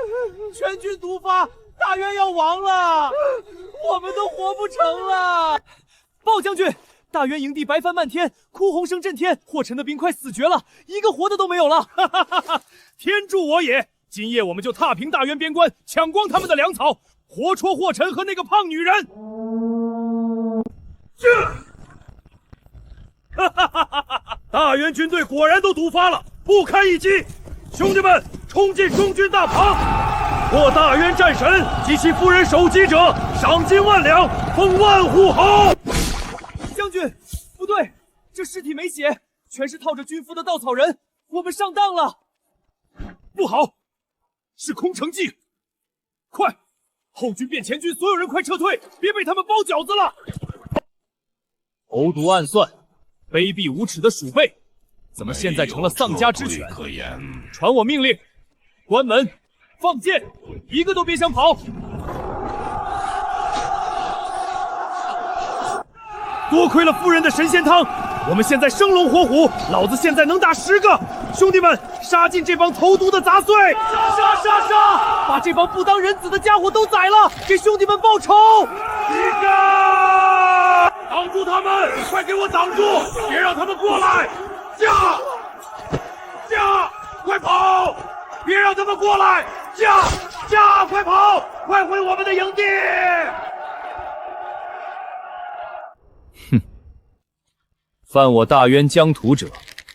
全军毒发，大渊要亡了，我们都活不成了。鲍将军，大渊营地白帆漫天，哭红声震天，霍尘的兵快死绝了，一个活的都没有了。哈哈哈哈！天助我也！今夜我们就踏平大渊边关，抢光他们的粮草，活戳霍尘和那个胖女人。哈哈哈哈哈！大渊军队果然都毒发了，不堪一击！兄弟们，冲进中军大堂！获大渊战神及其夫人首级者，赏金1万两，封万户侯。将军，不对，这尸体没血，全是套着军服的稻草人，我们上当了。不好，是空城计！快，后军变前军，所有人快撤退，别被他们包饺子了！投毒暗算，卑鄙无耻的鼠辈，怎么现在成了丧家之犬？传我命令，关门，放箭，一个都别想跑！多亏了夫人的神仙汤，我们现在生龙活虎，老子现在能打10个！兄弟们，杀尽这帮投毒的杂碎！杀！把这帮不当人子的家伙都宰了，给兄弟们报仇！一个！挡住他们！快给我挡住！别让他们过来！驾！快跑！别让他们过来！驾！快跑！快回我们的营地！哼！犯我大渊疆土者，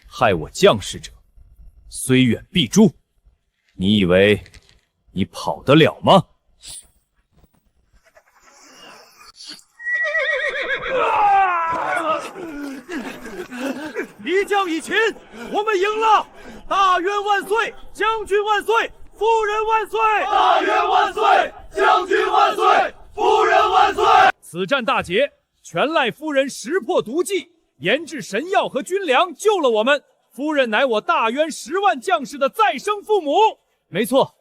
害我将士者，虽远必诛。你以为你跑得了吗？一将以擒，我们赢了！大渊万岁！将军万岁！夫人万岁！大渊万岁！将军万岁！夫人万岁！此战大捷，全赖夫人识破毒计，研制神药和军粮，救了我们。夫人乃我大渊10万将士的再生父母。没错，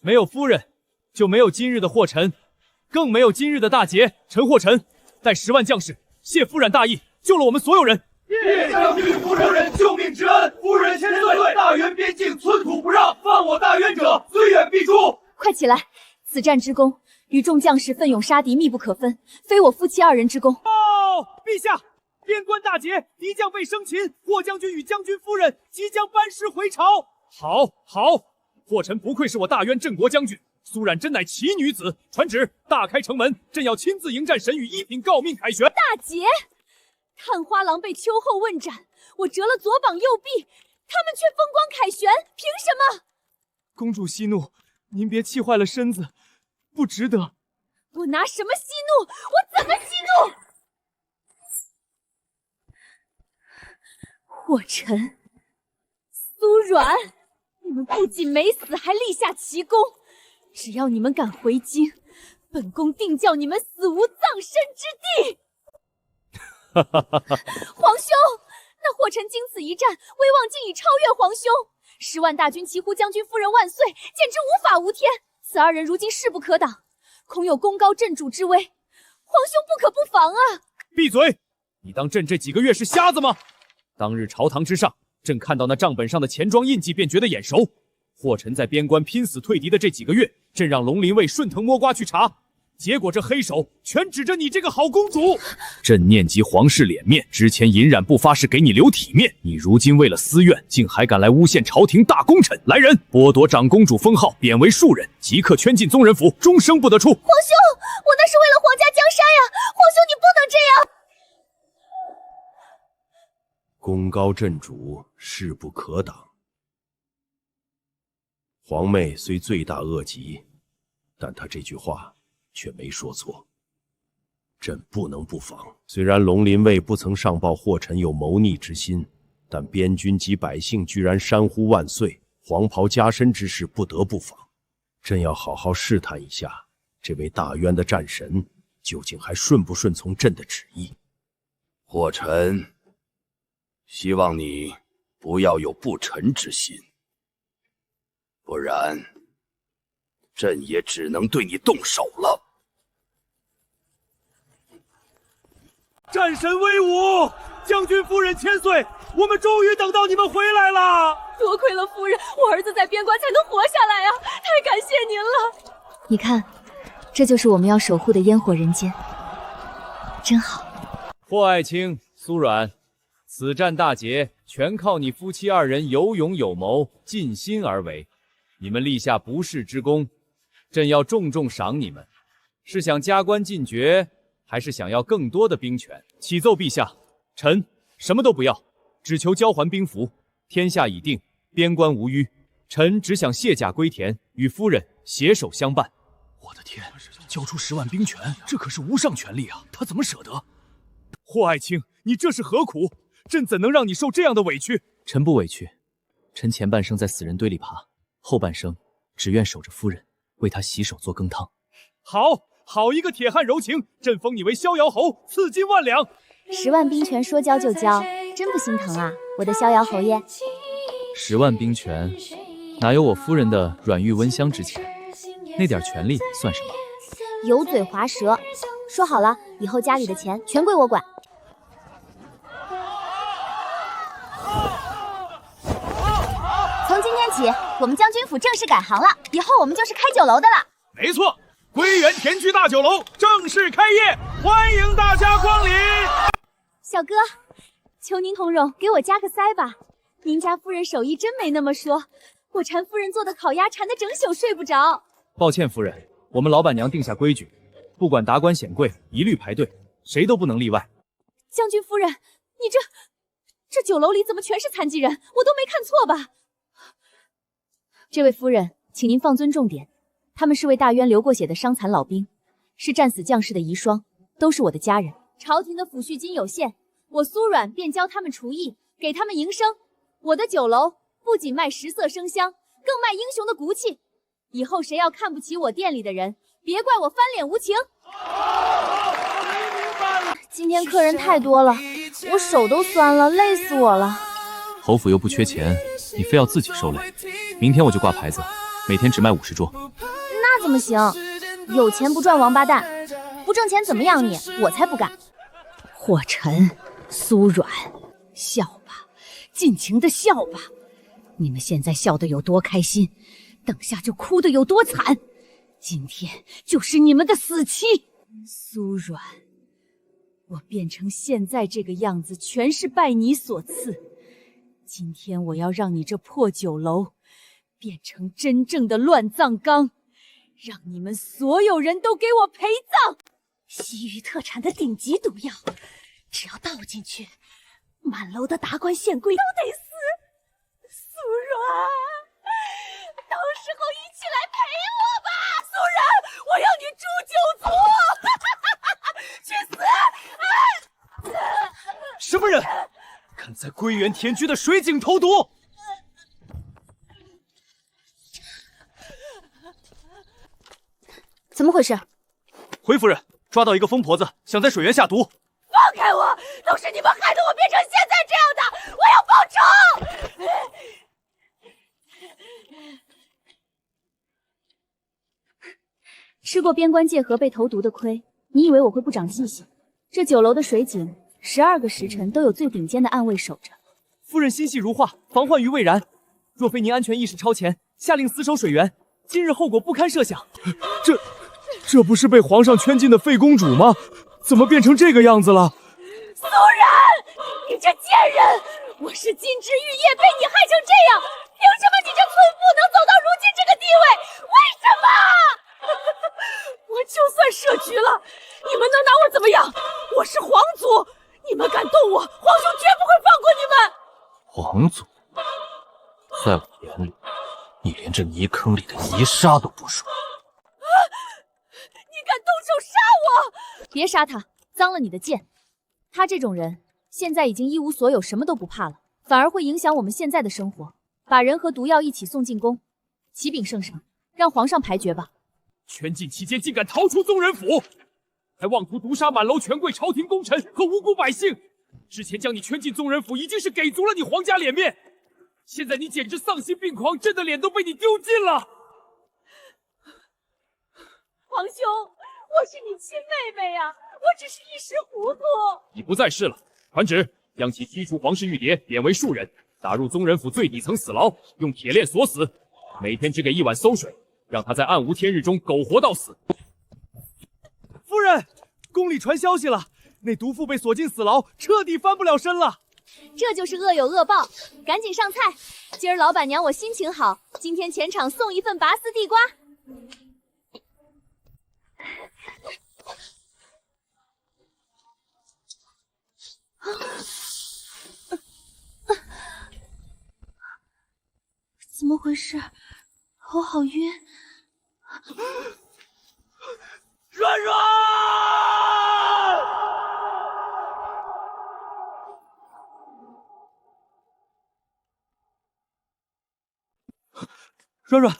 没有夫人，就没有今日的霍尘，更没有今日的大捷。陈霍尘带10万将士，谢夫人大义，救了我们所有人。叶将军夫人救命之恩，夫人千岁，大渊边境寸土不让，犯我大渊者，虽远必诛。快起来！此战之功，与众将士奋勇杀敌密不可分，非我夫妻2人之功。陛下，边关大捷，敌将被生擒，霍将军与将军夫人即将班师回朝。好，霍尘不愧是我大渊镇国将军，苏冉真乃奇女子。传旨，大开城门，朕要亲自迎战神与1品，诰命凯旋。大捷！探花郎被秋后问斩，我折了左膀右臂，他们却风光凯旋，凭什么？公主息怒，您别气坏了身子，不值得。我拿什么息怒？我怎么息怒？霍尘、苏冉，你们不仅没死，还立下奇功。只要你们敢回京，本宫定叫你们死无葬身之地。皇兄，那霍尘经此一战，威望竟已超越皇兄。10万大军齐呼将军夫人万岁，简直无法无天。此2人如今势不可挡，恐有功高震主之威，皇兄不可不防啊！闭嘴！你当朕这几个月是瞎子吗？当日朝堂之上，朕看到那账本上的钱庄印记，便觉得眼熟。霍尘在边关拼死退敌的这几个月，朕让龙鳞卫顺藤摸瓜去查，结果这黑手全指着你这个好公主。朕念及皇室脸面，之前隐忍不发是给你留体面，你如今为了私怨，竟还敢来诬陷朝廷大功臣。来人，剥夺长公主封号，贬为庶人，即刻圈进宗人府，终生不得出。皇兄，我那是为了皇家江山呀！皇兄，你不能这样。功高震主，势不可挡。皇妹虽罪大恶极，但她这句话却没说错。朕不能不防。虽然龙鳞卫不曾上报霍尘有谋逆之心，但边军及百姓居然山呼万岁，黄袍加身之事不得不防。朕要好好试探一下，这位大渊的战神究竟还顺不顺从朕的旨意。霍尘，希望你不要有不臣之心，不然朕也只能对你动手了。战神威武，将军夫人千岁，我们终于等到你们回来了。多亏了夫人，我儿子在边关才能活下来啊！太感谢您了。你看，这就是我们要守护的烟火人间，真好。霍爱卿、苏冉，此战大捷全靠你夫妻2人有勇有谋，尽心而为。你们立下不世之功，朕要重重赏你们。是想加官进爵，还是想要更多的兵权？启奏陛下，臣什么都不要，只求交还兵符。天下已定，边关无虞，臣只想卸甲归田，与夫人携手相伴。我的天，交出10万兵权，这可是无上权力啊！他怎么舍得？霍爱卿，你这是何苦？朕怎能让你受这样的委屈？臣不委屈，臣前半生在死人堆里爬，后半生只愿守着夫人，为她洗手做羹汤。好一个铁汉柔情！朕封你为逍遥侯，赐金1万两。10万兵权说交就交，真不心疼啊，我的逍遥侯爷。10万兵权，哪有我夫人的软玉温香值钱？那点权力算什么？油嘴滑舌，说好了，以后家里的钱全归我管。从今天起，我们将军府正式改行了，以后我们就是开酒楼的了。没错，归园田区大酒楼正式开业，欢迎大家光临。小哥，求您同荣，给我加个腮吧。您家夫人手艺真没那么说，我馋夫人做的烤鸭馋得整宿睡不着。抱歉，夫人，我们老板娘定下规矩，不管达官显贵，一律排队，谁都不能例外。将军夫人，你这酒楼里怎么全是残疾人？我都没看错吧？这位夫人，请您放尊重点，他们是为大渊流过血的伤残老兵，是战死将士的遗孀，都是我的家人。朝廷的抚恤金有限，我苏冉便教他们厨艺，给他们营生。我的酒楼不仅卖食色生香，更卖英雄的骨气。以后谁要看不起我店里的人，别怪我翻脸无情。今天客人太多了，我手都酸了，累死我了。侯府又不缺钱，你非要自己受累。明天我就挂牌子，每天只卖50桌。那怎么行？有钱不赚王八蛋，不挣钱怎么养你？我才不干！霍晨、苏软，笑吧，尽情的笑吧。你们现在笑得有多开心，等下就哭得有多惨。今天就是你们的死期。苏软，我变成现在这个样子，全是拜你所赐。今天我要让你这破酒楼变成真正的乱葬岗，让你们所有人都给我陪葬。西域特产的顶级毒药，只要倒进去，满楼的达官显贵都得死。苏软，到时候一起来陪我吧。苏软，我要你诛九族，去死！什么人敢在归元田居的水井投毒？怎么回事？回夫人，抓到一个疯婆子，想在水源下毒。放开我！都是你们害得我变成现在这样的！我要报仇！吃过边关界河被投毒的亏，你以为我会不长记性？这酒楼的水井，12个时辰都有最顶尖的暗卫守着。夫人心细如画，防患于未然。若非您安全意识超前，下令死守水源，今日后果不堪设想。这不是被皇上圈禁的废公主吗？怎么变成这个样子了？苏然，你这贱人！我是金枝玉叶，被你害成这样，凭什么你这村妇能走到如今这个地位？为什么？我就算设局了，你们能拿我怎么样？我是皇族，你们敢动我，皇兄绝不会放过你们。皇族，在我眼里，你连这泥坑里的泥沙都不如。你敢动手杀我？别杀他，脏了你的剑。他这种人现在已经一无所有，什么都不怕了，反而会影响我们现在的生活。把人和毒药一起送进宫，启禀圣上，让皇上排决吧。圈禁期间竟敢逃出宗人府，还妄图毒杀满楼权贵、朝廷功臣和无辜百姓。之前将你圈进宗人府，已经是给足了你皇家脸面，现在你简直丧心病狂，朕的脸都被你丢尽了。皇兄，我是你亲妹妹呀，我只是一时糊涂。你不在世了，传旨将其踢出皇室御蝶，贬为庶人，打入宗人府最底层死牢，用铁链锁死，每天只给1碗馊水，让他在暗无天日中苟活到死。夫人，宫里传消息了，那毒妇被锁进死牢，彻底翻不了身了。这就是恶有恶报，赶紧上菜。今儿老板娘我心情好，今天前场送一份拔丝地瓜。怎么回事？头好晕。软软，软软，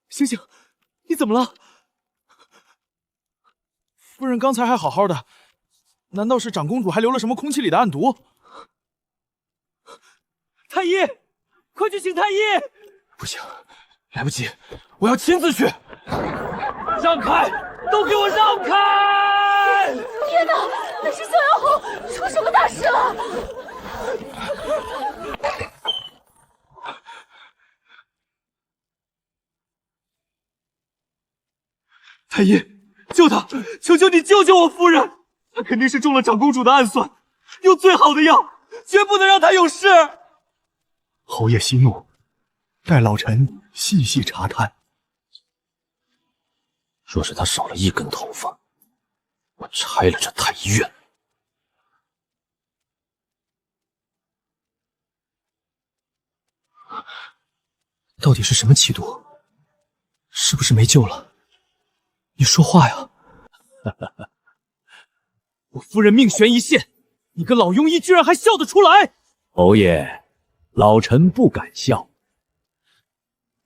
醒醒，你怎么了？夫人刚才还好好的，难道是长公主还留了什么空气里的暗毒？太医，快去请太医！不行，来不及，我要亲自去。让开，都给我让开！天哪，那是逍遥侯，出什么大事了？太医，救他！求求你救救我夫人！她肯定是中了长公主的暗算，用最好的药，绝不能让她有事。侯爷息怒，待老臣细细查探。若是他少了1根头发，我拆了这太医院。到底是什么奇毒？是不是没救了？你说话呀！我夫人命悬一线，你个老庸医居然还笑得出来！侯爷，老臣不敢笑。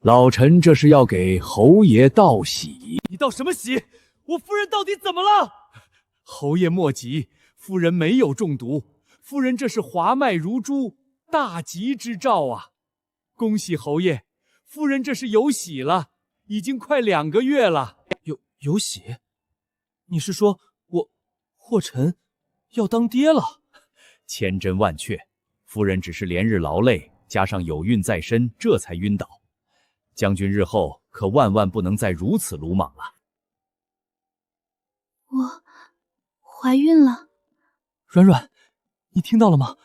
老臣这是要给侯爷道喜。你道什么喜？我夫人到底怎么了？侯爷莫急，夫人没有中毒，夫人这是华脉如珠，大吉之兆啊！恭喜侯爷，夫人这是有喜了，已经快2个月了。有喜？你是说霍尘要当爹了？千真万确，夫人只是连日劳累，加上有孕在身，这才晕倒。将军日后可万万不能再如此鲁莽了。我怀孕了。软软，你听到了吗？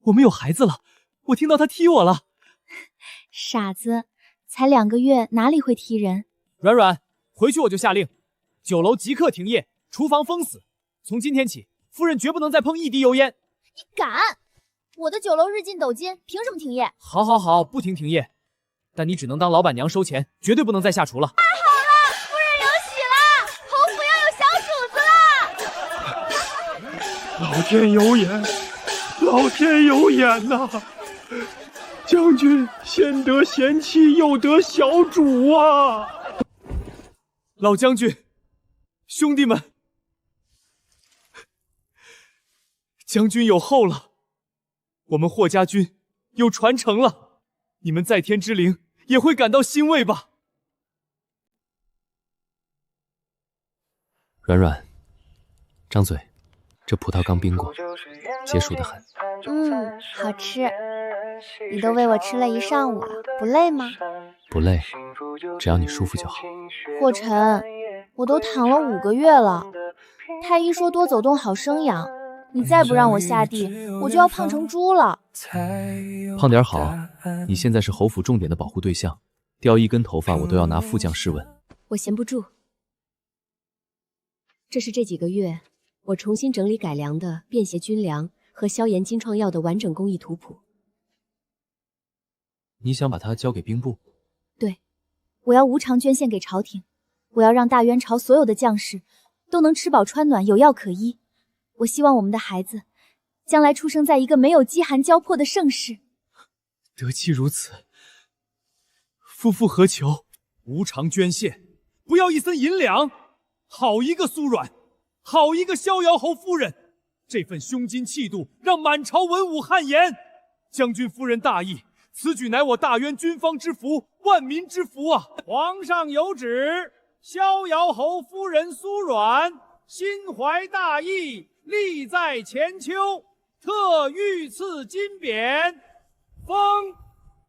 我们有孩子了，我听到他踢我了。傻子，才2个月，哪里会踢人？软软，回去我就下令，酒楼即刻停业，厨房封死。从今天起，夫人绝不能再碰一滴油烟。你敢？我的酒楼日进斗金，凭什么停业？好，不停业，但你只能当老板娘收钱，绝对不能再下厨了。太好了，夫人有喜了，侯府要有小主子了！老天有眼，老天有眼呐！将军先得贤妻，又得小主啊！老将军，兄弟们，将军有后了，我们霍家军有传承了，你们在天之灵也会感到欣慰吧？软软，张嘴，这葡萄刚冰过，解暑得很。好吃。你都喂我吃了1上午了，不累吗？不累，只要你舒服就好。霍尘，我都躺了5个月了，太医说多走动好生养，你再不让我下地，我就要胖成猪了。胖点好，你现在是侯府重点的保护对象，掉1根头发我都要拿副将试问。我闲不住，这是这几个月我重新整理改良的便携军粮和消炎金创药的完整工艺图谱。你想把它交给兵部？对，我要无偿捐献给朝廷，我要让大元朝所有的将士都能吃饱穿暖，有药可医。我希望我们的孩子将来出生在一个没有饥寒交迫的盛世。得其如此，夫复何求？无偿捐献，不要1分银两。好一个苏软，好一个逍遥侯夫人，这份胸襟气度让满朝文武汗颜。将军夫人大义，此举乃我大渊军方之福，万民之福啊！皇上有旨，逍遥侯夫人苏软心怀大义，力在前秋，特御赐金匾，封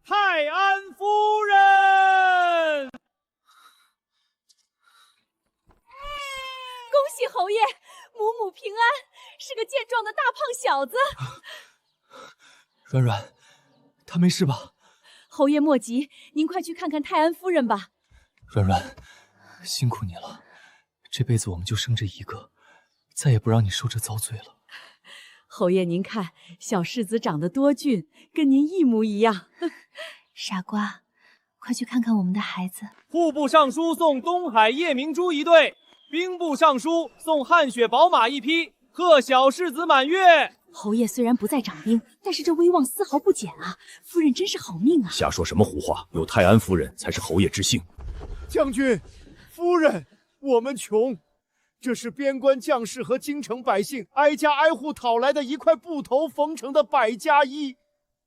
泰安夫人。恭喜侯爷，母母平安，是个健壮的大胖小子。软软，他没事吧？侯爷莫急，您快去看看泰安夫人吧。软软，辛苦你了，这辈子我们就生这一个，再也不让你受这遭罪了。侯爷您看，小世子长得多俊，跟您一模一样。傻瓜，快去看看我们的孩子。户部尚书送东海夜明珠1对，兵部尚书送汗血宝马1匹，贺小世子满月。侯爷虽然不在掌兵，但是这威望丝毫不减啊！夫人真是好命啊！瞎说什么胡话！有泰安夫人才是侯爷之幸。将军，夫人，我们穷，这是边关将士和京城百姓挨家挨户讨来的1块布头缝成的百家衣。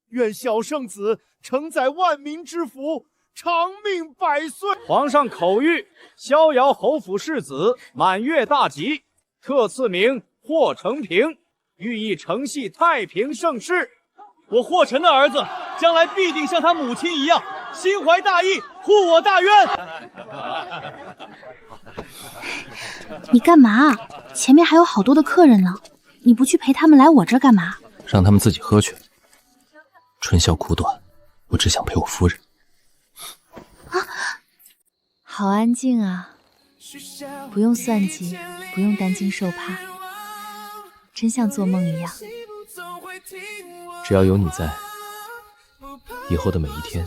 愿小圣子承载万民之福，长命百岁。皇上口谕，逍遥侯府世子满月大吉，特赐名霍成平，寓意承系太平盛世。我霍尘的儿子将来必定像他母亲一样，心怀大义，护我大渊。你干嘛？前面还有好多的客人呢，你不去陪他们来我这儿干嘛？让他们自己喝去。春宵苦短，我只想陪我夫人。好安静啊，不用算计，不用担惊受怕，真像做梦一样。只要有你在，以后的每一天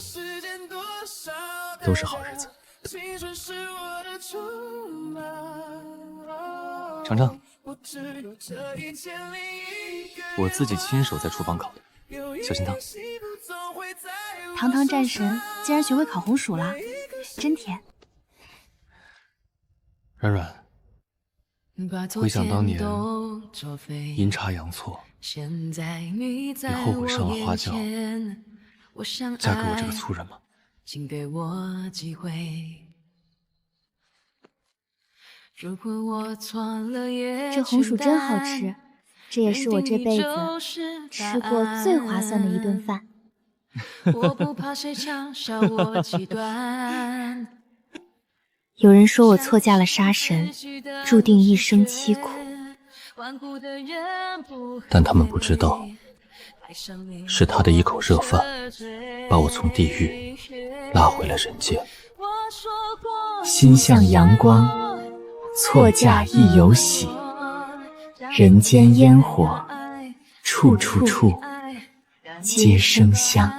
都是好日子。尝尝，我自己亲手在厨房烤的小心汤。堂堂战神竟然学会烤红薯了，真甜。软软，回想当年阴差阳错，你后悔上了花轿，嫁给我这个粗人吗？这红薯真好吃，这也是我这辈子吃过最划算的一顿饭。有人说我错嫁了杀神，注定一生凄苦。但他们不知道，是他的一口热饭，把我从地狱拉回了人间。心向阳光，错嫁亦有喜。人间烟火，处处处皆生香。